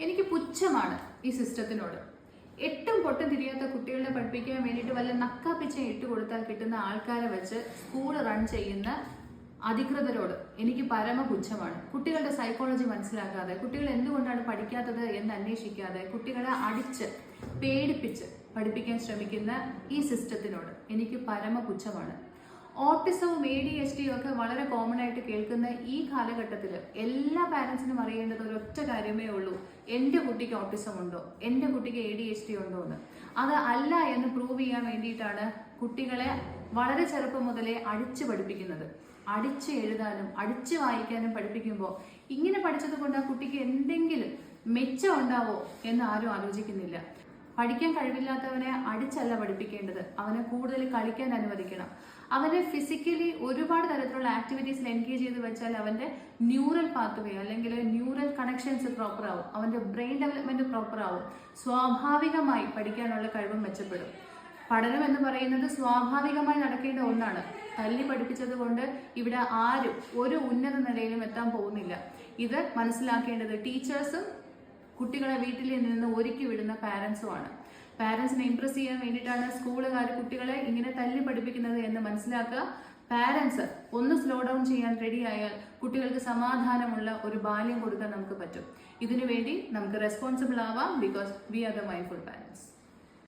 എനിക്ക് പുച്ഛമാണ് ഈ സിസ്റ്റത്തിനോട്. എട്ടും പൊട്ടും തിരിയാത്ത കുട്ടികളെ പഠിപ്പിക്കാൻ വേണ്ടിയിട്ട് വല്ല നക്കാപ്പിച്ച ഇട്ട് കൊടുത്താൽ കിട്ടുന്ന ആൾക്കാരെ വെച്ച് സ്കൂൾ റൺ ചെയ്യുന്ന അധികൃതരോട് എനിക്ക് പരമപുച്ഛമാണ്. കുട്ടികളുടെ സൈക്കോളജി മനസ്സിലാക്കാതെ, കുട്ടികൾ എന്തുകൊണ്ടാണ് പഠിക്കാത്തത് എന്ന് അന്വേഷിക്കാതെ, കുട്ടികളെ അടിച്ച് പേടിപ്പിച്ച് പഠിപ്പിക്കാൻ ശ്രമിക്കുന്ന ഈ സിസ്റ്റത്തിനോട് എനിക്ക് പരമപുച്ഛമാണ്. ഓട്ടിസവും ADHD ഒക്കെ വളരെ കോമൺ ആയിട്ട് കേൾക്കുന്ന ഈ കാലഘട്ടത്തിൽ എല്ലാ പാരൻസിനും അറിയേണ്ടത് ഒരൊറ്റ കാര്യമേ ഉള്ളൂ: എൻ്റെ കുട്ടിക്ക് ഓട്ടിസം ഉണ്ടോ, എൻ്റെ കുട്ടിക്ക് ADHD ഉണ്ടോ എന്ന്. അത് അല്ല എന്ന് പ്രൂവ് ചെയ്യാൻ വേണ്ടിയിട്ടാണ് കുട്ടികളെ വളരെ ചെറുപ്പം മുതലേ അടിച്ചു പഠിപ്പിക്കുന്നത്. അടിച്ച് എഴുതാനും അടിച്ച് വായിക്കാനും പഠിപ്പിക്കുമ്പോൾ ഇങ്ങനെ പഠിച്ചത് കൊണ്ട് ആ കുട്ടിക്ക് എന്തെങ്കിലും മെച്ചം ഉണ്ടാവോ എന്ന് ആരും ആലോചിക്കുന്നില്ല. പഠിക്കാൻ കഴിവില്ലാത്തവനെ അടിച്ചല്ല പഠിപ്പിക്കേണ്ടത്, അവനെ കൂടുതൽ കളിക്കാൻ അനുവദിക്കണം. അവനെ ഫിസിക്കലി ഒരുപാട് തരത്തിലുള്ള ആക്ടിവിറ്റീസിൽ എൻഗേജ് ചെയ്ത് വെച്ചാൽ അവന്റെ ന്യൂറൽ പാത്വേ അല്ലെങ്കിൽ ന്യൂറൽ കണക്ഷൻസ് പ്രോപ്പർ ആവും, അവന്റെ ബ്രെയിൻ ഡെവലപ്മെന്റ് പ്രോപ്പർ ആവും, സ്വാഭാവികമായി പഠിക്കാനുള്ള കഴിവും മെച്ചപ്പെടും. പഠനം എന്ന് പറയുന്നത് സ്വാഭാവികമായി നടക്കേണ്ട ഒന്നാണ്. തല്ലി പഠിപ്പിച്ചത് കൊണ്ട് ഇവിടെ ആരും ഒരു ഉന്നത നിലയിലും എത്താൻ പോകുന്നില്ല. ഇത് മനസ്സിലാക്കേണ്ടത് ടീച്ചേഴ്സും കുട്ടികളെ വീട്ടിൽ നിന്ന് ഒരുക്കി വിടുന്ന പാരൻസുമാണ്. പാരൻസിനെ ഇംപ്രസ് ചെയ്യാൻ വേണ്ടിയിട്ടാണ് സ്കൂളുകാർ കുട്ടികളെ ഇങ്ങനെ തല്ലി പഠിപ്പിക്കുന്നത് എന്ന് മനസ്സിലാക്കുക. പാരൻസ് ഒന്ന് സ്ലോ ഡൗൺ ചെയ്യാൻ റെഡി ആയാൽ കുട്ടികൾക്ക് സമാധാനമുള്ള ഒരു ബാല്യം കൊടുക്കാൻ നമുക്ക് പറ്റും. ഇതിനുവേണ്ടി നമുക്ക് റെസ്പോൺസിബിൾ ആവാം. Because we are the mindful parents.